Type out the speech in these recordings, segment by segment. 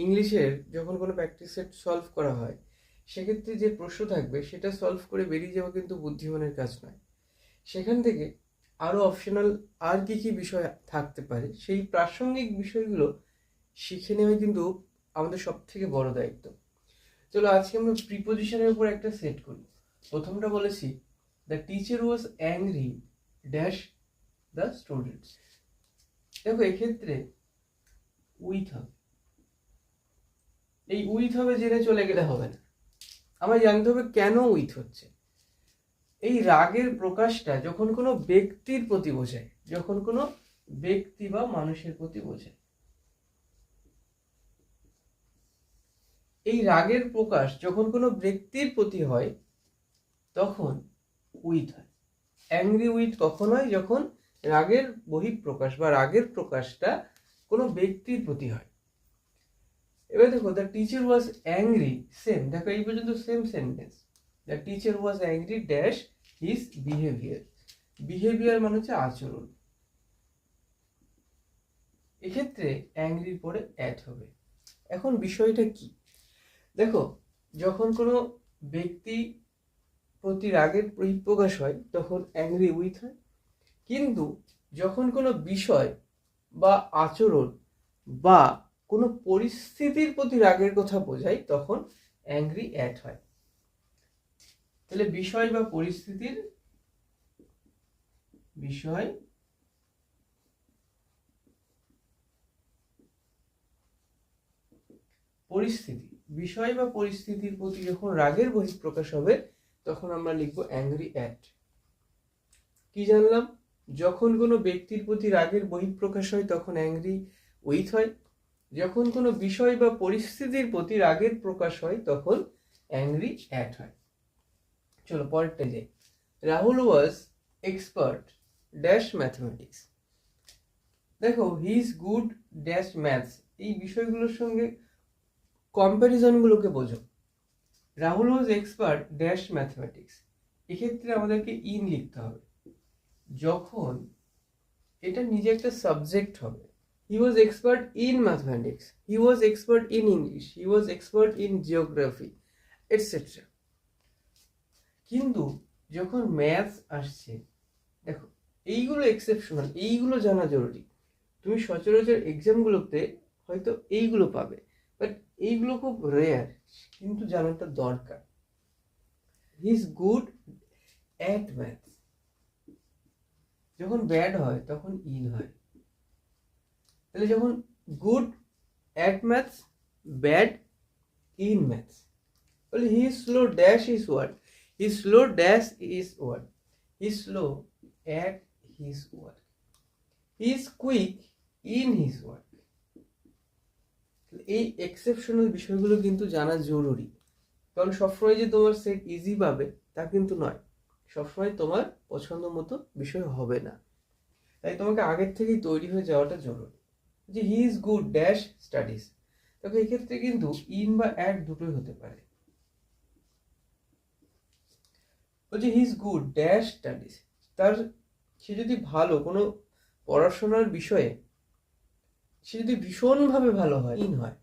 ইংলিশের যখন কোনো প্র্যাকটিস সেট সলভ করা হয় সেক্ষেত্রে যে প্রশ্ন থাকবে সেটা সলভ করে বেরিয়ে যাওয়া কিন্তু বুদ্ধিমানের কাজ নয়। সেখান থেকে আরও অপশনাল আর কী কী বিষয় থাকতে পারে সেই প্রাসঙ্গিক বিষয়গুলো শিখে নেওয়া কিন্তু আমাদের সব থেকে বড় দায়িত্ব। চলো আজকে আমরা প্রিপোজিশনের উপর একটা সেট করি। প্রথমটা বলেছি, the teacher was angry dash the students. দেখো এক্ষেত্রে উইথ হবে, এই উইথ হবে জেনে চলে গেলে হবে না, আমার জানতে হবে কেন উইথ হচ্ছে। এই রাগের প্রকাশটা যখন কোনো ব্যক্তির প্রতি বোঝায়, যখন কোনো ব্যক্তি বা মানুষের প্রতি বোঝায়, এই রাগের প্রকাশ যখন কোনো ব্যক্তির প্রতি হয় তখন উইথ হয়। অ্যাংরি উইথ কখন হয়? যখন রাগের বহিঃপ্রকাশ বা রাগের প্রকাশটা কোনো ব্যক্তির প্রতি হয়। এবার দেখো, the teacher was angry, same, দেখো এই পর্যন্ত same sentence. The teacher was angry dash his behaviour. Behaviour মানে হচ্ছে আচরণ। এক্ষেত্রে অ্যাংরির পরে অ্যাড হবে। এখন বিষয়টা কি দেখো, যখন কোনো ব্যক্তি প্রতি রাগের বহিঃপ্রকাশ হয় তখন অ্যাংরি উইথ হয়, কিন্তু যখন কোনো বিষয় বা আচরণ বা কোনো পরিস্থিতির প্রতি রাগের কথা বোঝায় তখন অ্যাংরি অ্যাড হয়। তাহলে বিষয় বা পরিস্থিতির, বিষয় পরিস্থিতি, বিষয় বা পরিস্থিতির প্রতি যখন রাগের বহিঃপ্রকাশ হবে তখন আমরা লিখবো অ্যাংরি অ্যাট। কি জানলাম? যখন কোনো ব্যক্তির প্রতি রাগের বহিঃপ্রকাশ হয় তখন অ্যাংরি উইথ হয়, যখন কোনো বিষয় বা পরিস্থিতির প্রতি রাগের প্রকাশ হয় তখন অ্যাংরি অ্যাট হয়। চলো পরেরটা যাই। রাহুল ওয়াজ এক্সপার্ট ড্যাশ ম্যাথমেটিক্স। দেখো, হি ইজ গুড ড্যাশ ম্যাথস, এই বিষয়গুলোর সঙ্গে কম্প্যারিজনগুলোকে বোঝো। রাহুল ওয়াজ এক্সপার্ট ড্যাশ ম্যাথমেটিক্স, এক্ষেত্রে আমাদেরকে ইন লিখতে হবে যখন এটা নিজে একটা সাবজেক্ট হবে। He was expert in mathematics, he was expert in English, he was expert in geography etcetera. কিন্তু যখন ম্যাথস আসছে, দেখো এইগুলো এক্সেপশনাল, এইগুলো জানা জরুরি। তুমি সচরাচর এক্সামগুলোতে হয়তো এইগুলো পাবে, বাট এইগুলো খুব রেয়ার, কিন্তু জানাটা দরকার। He is good at maths, যখন ব্যাড হয় তখন ইন হয়। তাহলে যখন good at maths, bad in maths. বলে he is slow dash is work, he is slow dash is work, he is slow at his work, he is quick in his work. এই exceptional বিষয়গুলো কিন্তু জানা জরুরি, কারণ সবসময় যে তোমার সেট ইজি পাবে তা কিন্তু নয়, সবসময় তোমার পছন্দ মতো বিষয় হবে না। তাই তোমাকে আগের থেকেই তৈরি হয়ে যাওয়াটা জরুরি। যে হি ইজ গুড ড্যাশ স্টাডিজ, তবে এক্ষেত্রে কিন্তু ইন বা অ্যাড দুটোই হতে পারে। বলছে হি ইজ গুড ড্যাশ স্টাডিজ, তার, সে যদি ভালো কোনো পড়াশোনার বিষয়ে, সে যদি ভীষণভাবে ভালো হয় ইন হয়।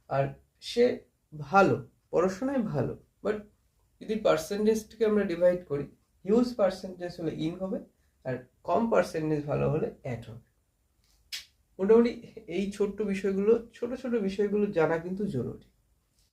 আর সে ভালো পড়াশোনায় ভালো, বাট যদি পার্সেন্টেজটাকে আমরা ডিভাইড করি, হিউজ পার্সেন্টেজ হলে ইন হবে আর কম পার্সেন্টেজ ভালো হলে অ্যাড হবে। মোটামুটি এই ছোট্ট বিষয়গুলো, ছোট ছোট বিষয়গুলো জানা কিন্তু জরুরি।